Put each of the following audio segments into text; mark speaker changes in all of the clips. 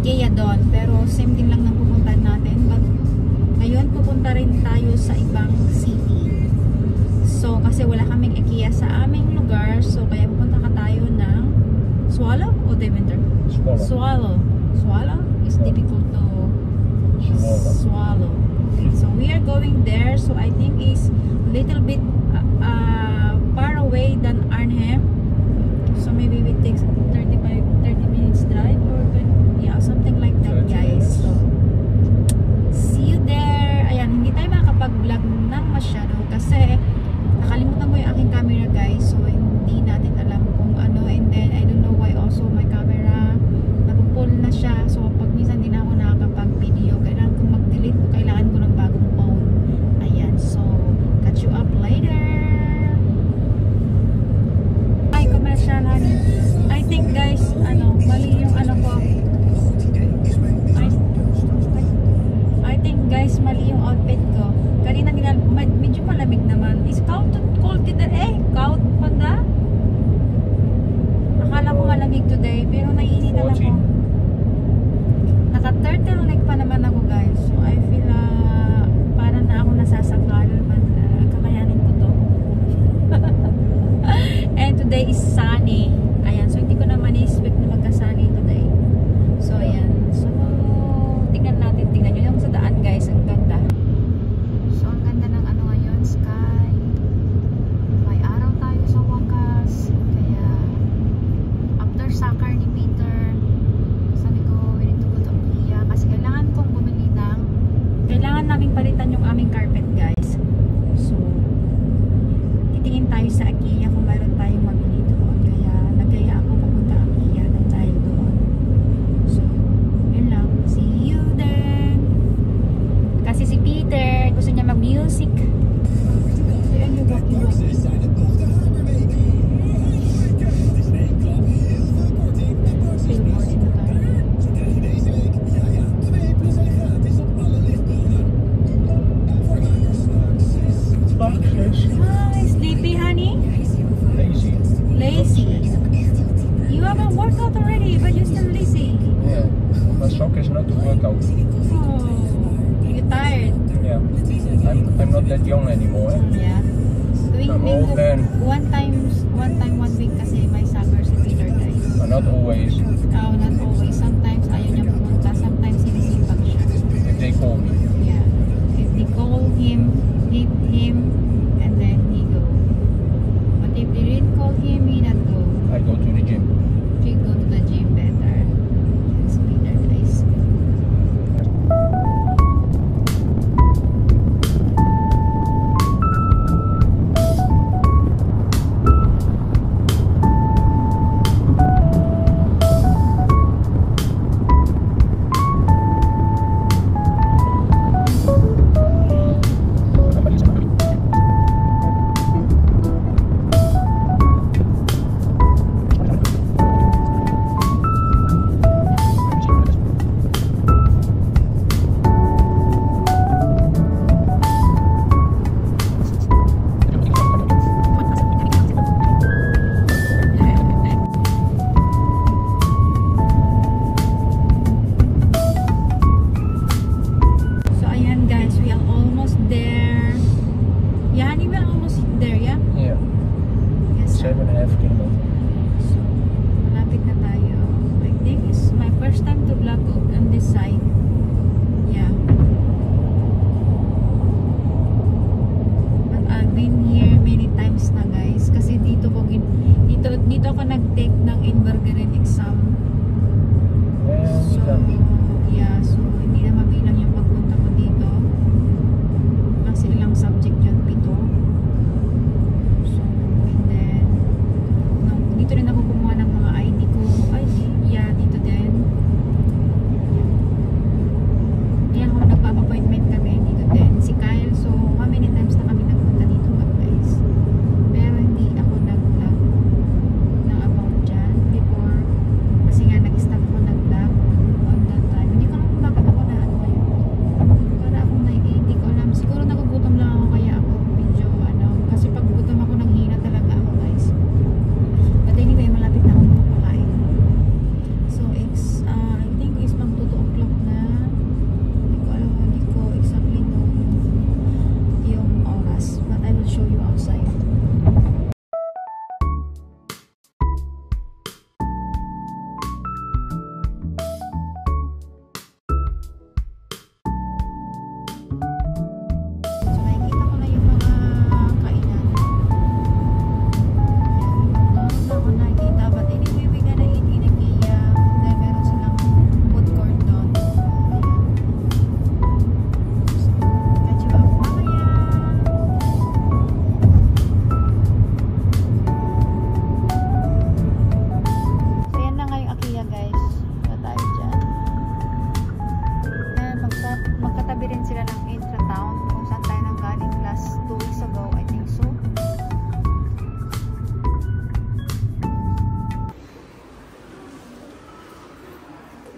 Speaker 1: IKEA doon, pero same din lang ng pupuntahan natin. But ngayon pupunta rin tayo sa ibang city. So kasi wala kaming IKEA sa aming lugar, so kaya pupunta ka tayo ng Swallow o Deventer? Swallow. Swallow is difficult to swallow. So we are going there, so I think it's little bit far away than Arnhem. So maybe we take 30 minutes drive or yeah, something like that, guys. So see you there. Ayan, hindi tayo makakapag-vlog ng masyado kasi nakalimutan ko yung aking camera, guys. So hindi natin alam kung ano, and then I don't know why also my camera napupull na siya. So pag minsan din ako nakakapag-video, kailangan ko mag-delete o kailangan ko ng bagong phone. Ayan, so catch you up later. Ay, commercial, honey. I think, guys, mali yung ko. I think, guys, mali yung outfit ko. Kanina nila, medyo malamig naman. Is cold today? Cold panda? Akala ko malamig today, pero naiinitan ako. Naka-turtleneck pa naman ako, guys. So, I feel parang na ako nasasakal. Kakayanin ko to. And today is sunny. Ayan, so hindi ko naman i-expect na magka-sunny today. So, ayan. So, tingnan nyo yung sa daan, guys. Ang ganda. So, ang ganda ng ngayon, sky. May araw tayo sa wakas. Kaya, after soccer ni Peter, sabi ko, we need to go to IKEA. Kasi kailangan kong bumili ng kailangan namin palitan yung aming carpet, guys. So, titingin tayo sa IKEA kung mayroon tayong mabili doon. Kaya, nagaya ako papunta IKEA nang dahil doon. So, yun lang. See you then. Kasi si Peter, gusto niya mag-music. Ayan yung walkie-walkie. Hi, sleepy, honey? Lazy. You haven't worked out already, but you're still lazy.
Speaker 2: Yeah, my shock is not to work out.
Speaker 1: Oh, you're tired.
Speaker 2: Yeah, I'm not that young anymore.
Speaker 1: Yeah.
Speaker 2: I'm old man.
Speaker 1: One time 1 week kasi may soccer si Peter, guys.
Speaker 2: Not always.
Speaker 1: Oh, not always. Sometimes ayaw niya pumunta. Sometimes sinisipag siya.
Speaker 2: If they call me.
Speaker 1: Yeah. If they call him, hit him, and then he go. But if they didn't call him, he not go.
Speaker 2: I go to the gym.
Speaker 1: He go to the gym better. Yes, Peter, guys. Dito ako nag-take ng Invergaren exam. So, yeah. So, hindi na mabilang yung pagpunta ko dito. Kasi ilang subject yun, 7. So, and then, dito rin ako kumuha ng mga ID ko. Yeah, dito din. Yeah, ako nagpa-appointment kami dito din. Si Kyle, so, how many times na kami nagpunta dito, guys? Pero hindi ako nag-vlog ng about dyan before. Kasi nga, nag-stop ko nag-vlog on that time. Hindi ko alam kung bakit ako na ngayon. Para akong hindi ko alam. Siguro nagugutom lang ako, kaya ako medyo kasi pag gutom ako, nanghina talaga ako, guys. But anyway, malapit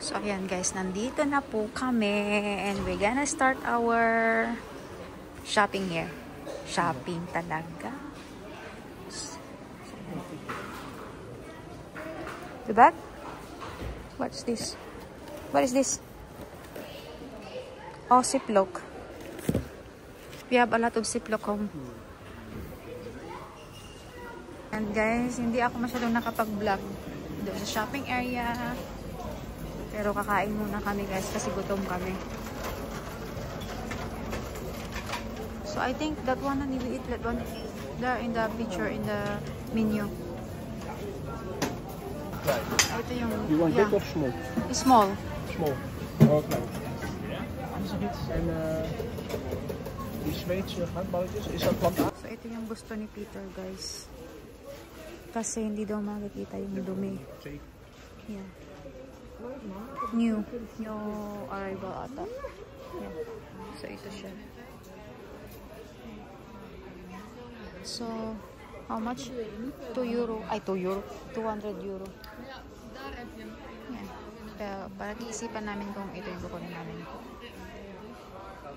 Speaker 1: So, ayan guys, nandito na po kami and we're gonna start our shopping here. Shopping talaga. Diba? What's this? What is this? Oh, Ziploc. We have a lot of Ziploc home. And guys, hindi ako masyadong nakapag-vlog doon sa shopping area. Pero kakain muna kami guys kasi gutom kami. So I think that one na niliit, that one there in the picture, in the menu.
Speaker 2: Right.
Speaker 1: Ito yung,
Speaker 2: You want
Speaker 1: yeah.
Speaker 2: big or small?
Speaker 1: Small.
Speaker 2: Small. Okay. Anders niet. En die Zweedse handballetjes, is dat plantaardig?
Speaker 1: So ito yung gusto ni Peter guys. Kasi hindi daw makikita yung dumi. Yeah. New arrival ata. Yeah. So ito siya. So how much? 2 euro. Ay, 2 euro. 200 euro. Yeah. Pero pag-iisipan namin kung ito yung kukunin namin.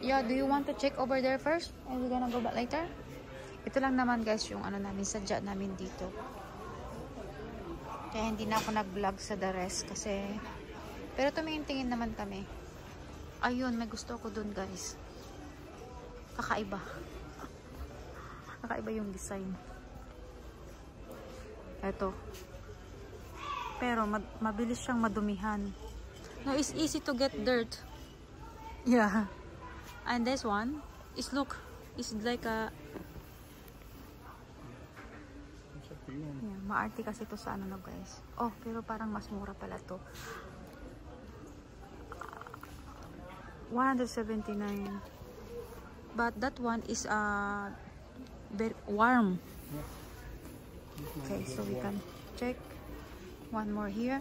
Speaker 1: Yeah, do you want to check over there first? And we're gonna go back later? Ito lang naman guys yung ano namin, sadya namin dito. Kaya hindi na ako nag-vlog sa the rest kasi pero tumingin-tingin naman kami. Ayun, may gusto ko dun guys. Kakaiba. Kakaiba yung design. Ito. Pero mabilis siyang madumihan. No, it's easy to get dirt. Yeah. And this one is look, it's like a yeah, maarte kasi to sa ano na guys. Oh, pero parang mas mura pala to. 179. But that one is very warm. Okay, so we can check one more here.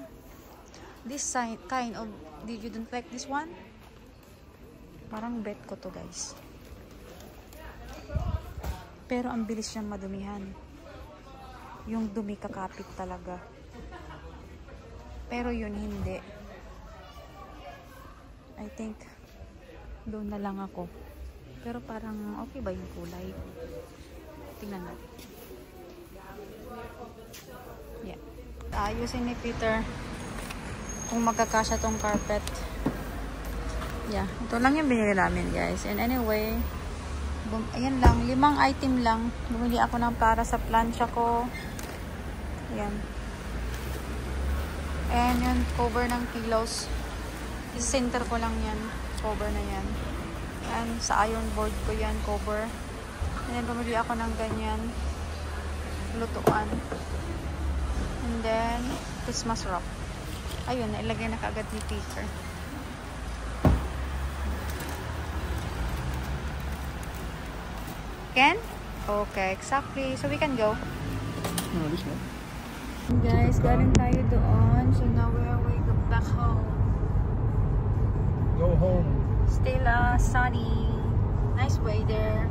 Speaker 1: This kind of, did you don't like this one? Parang bet ko to guys. Pero ang bilis siyang madumihan. Yung dumi kakapit talaga. Pero yun hindi. I think doon na lang ako. Pero parang okay ba yung kulay? Tingnan natin. Yeah. Ayusin ni Peter kung magkakasya tong carpet. Yeah. Ito lang yung binili namin guys. And anyway, ayan lang. 5 item lang. Bumili ako ng para sa plancha ko. Ayan. And yung cover ng pillows. I-center ko lang yan. Cover na yan. And sa iron board ko yan, cover. And then bumili ako ng ganyan. Lutuan. And then, Christmas wrap. Ayun, nailagay na kaagad ni Peter. Ken? Okay, exactly. So we can go.
Speaker 2: No, this one.
Speaker 1: Guys, galing tayo doon. So now we're way back home.
Speaker 2: Go home.
Speaker 1: Still sunny. Nice weather.